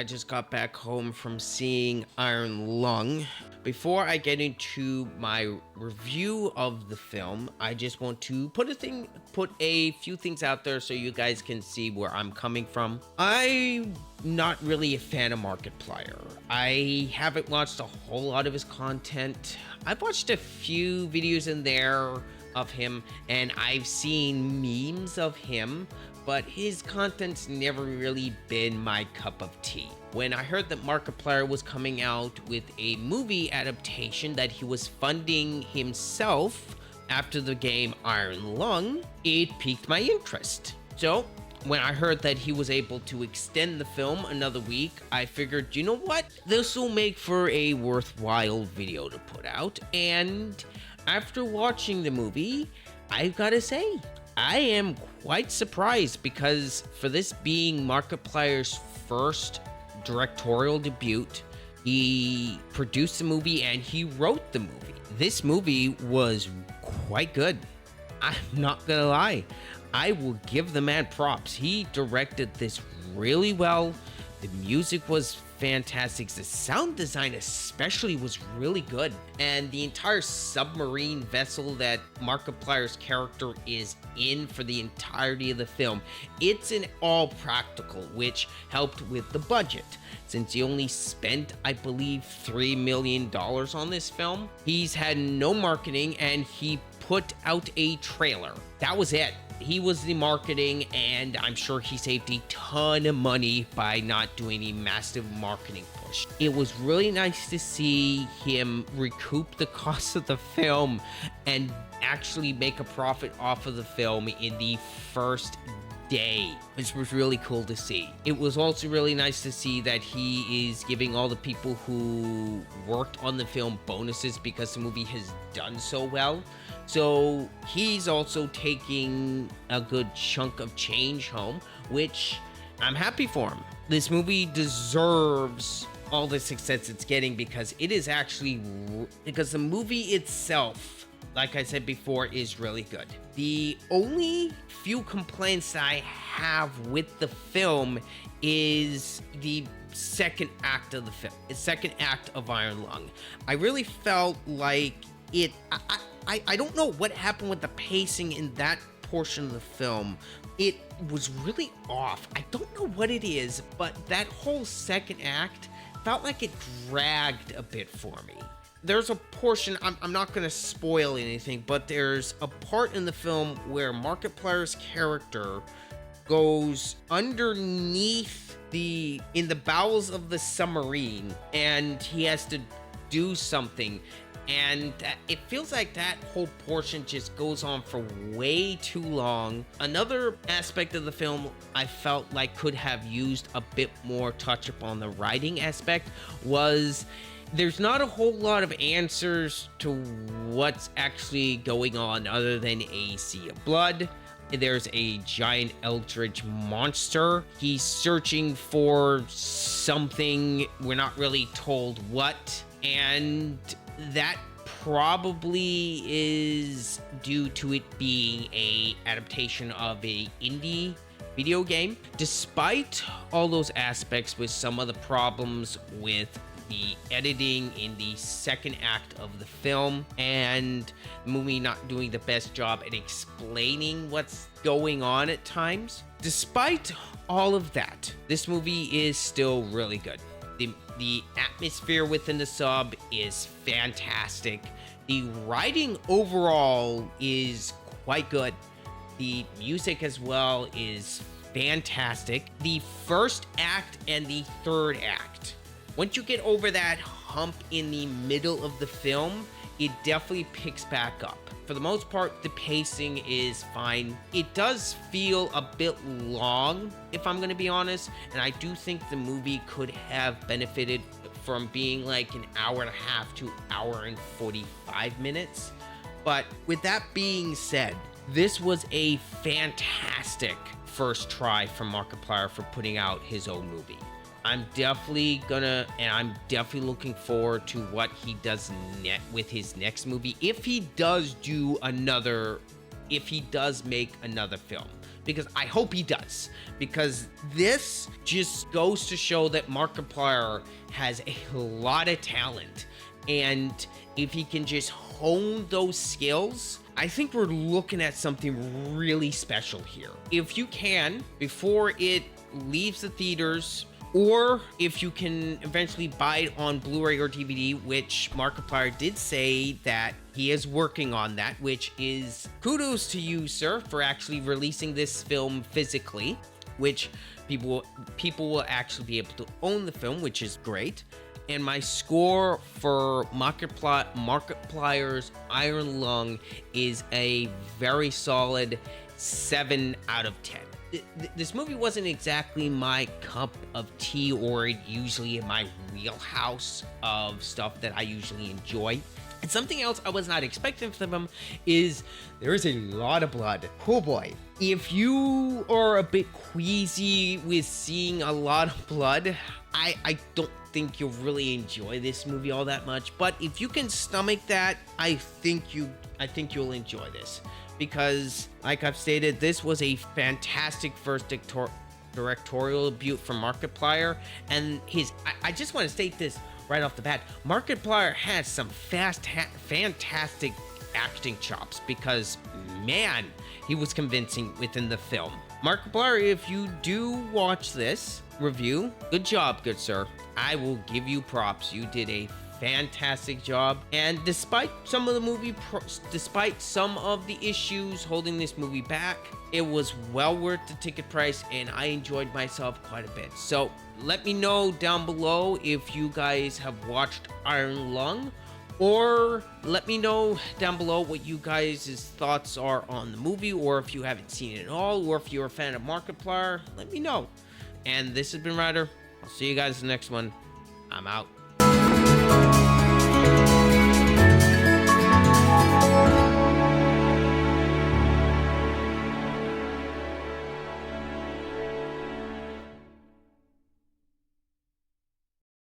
I just got back home from seeing Iron Lung. Before I get into my review of the film, I just want to put a few things out there so you guys can see where I'm coming from. I'm not really a fan of Markiplier. I haven't watched a whole lot of his content. I've watched a few videos in there of him, and I've seen memes of him, but his content's never really been my cup of tea. When I heard that Markiplier was coming out with a movie adaptation that he was funding himself after the game Iron Lung, it piqued my interest. So, when I heard that he was able to extend the film another week, I figured, you know what? This will make for a worthwhile video to put out, and after watching the movie, I've got to say, I am quite surprised because for this being Markiplier's first directorial debut, he produced the movie and he wrote the movie. This movie was quite good. I'm not gonna lie. I will give the man props. He directed this really well. The music was fantastic. The sound design especially was really good. And the entire submarine vessel that Markiplier's character is in for the entirety of the film, it's an all practical, which helped with the budget. Since he only spent, I believe, $3 million on this film, he's had no marketing and he put out a trailer. That was it. He was the marketing, and I'm sure he saved a ton of money by not doing a massive marketing push. It was really nice to see him recoup the cost of the film and actually make a profit off of the film in the first day, which was really cool to see. It was also really nice to see that he is giving all the people who worked on the film bonuses because the movie has done so well. So he's also taking a good chunk of change home, which I'm happy for him. This movie deserves all the success it's getting because it is because the movie itself, like I said before, is really good. The only few complaints that I have with the film is the second act of the film, the second act of Iron Lung. I really felt like I don't know what happened with the pacing in that portion of the film. It was really off. I don't know what it is, but that whole second act felt like it dragged a bit for me. There's a portion, I'm not going to spoil anything, but there's a part in the film where Markiplier's character goes underneath in the bowels of the submarine, and he has to do something. And it feels like that whole portion just goes on for way too long. Another aspect of the film I felt like could have used a bit more touch up on the writing aspect was there's not a whole lot of answers to what's actually going on other than a sea of blood. There's a giant eldritch monster. He's searching for something. We're not really told what. And that probably is due to it being a adaptation of a indie video game. Despite all those aspects with some of the problems with the editing in the second act of the film and the movie not doing the best job at explaining what's going on at times, despite all of that, this movie is still really good. The atmosphere within the sub is fantastic. The writing overall is quite good. The music as well is fantastic. The first act and the third act, once you get over that hump in the middle of the film, it definitely picks back up. For the most part, the pacing is fine. It does feel a bit long, if I'm gonna be honest, and I do think the movie could have benefited from being like an hour and a half to hour and 45 minutes. But with that being said, this was a fantastic first try from Markiplier for putting out his own movie. I'm definitely looking forward to what he does with his next movie. If he does do another if he does make another film, because I hope he does, because this just goes to show that Markiplier has a lot of talent, and if he can just hone those skills, I think we're looking at something really special here. If you can, before it leaves the theaters, or if you can eventually buy it on Blu-ray or DVD, which Markiplier did say that he is working on that, which is kudos to you, sir, for actually releasing this film physically, which people will actually be able to own the film, which is great. And my score for Markiplier's Iron Lung is a very solid 7 out of 10. This movie wasn't exactly my cup of tea, or usually in my wheelhouse of stuff that I usually enjoy. And something else I was not expecting from him is there is a lot of blood. Oh boy. If you are a bit queasy with seeing a lot of blood, I don't think you'll really enjoy this movie all that much. But if you can stomach that, I think you'll enjoy this. Because, like I've stated, this was a fantastic first directorial debut from Markiplier, and I just want to state this right off the bat. Markiplier has some fantastic acting chops, because, man, he was convincing within the film. Markiplier, if you do watch this review, good job, good sir. I will give you props. You did a fantastic job, and despite some of the issues holding this movie back, it was well worth the ticket price, and I enjoyed myself quite a bit. So let me know down below if you guys have watched Iron Lung, or let me know down below what you guys' thoughts are on the movie, or if you haven't seen it at all, or if you're a fan of Markiplier, let me know. And this has been Ryder. I'll see you guys in the next one. I'm out.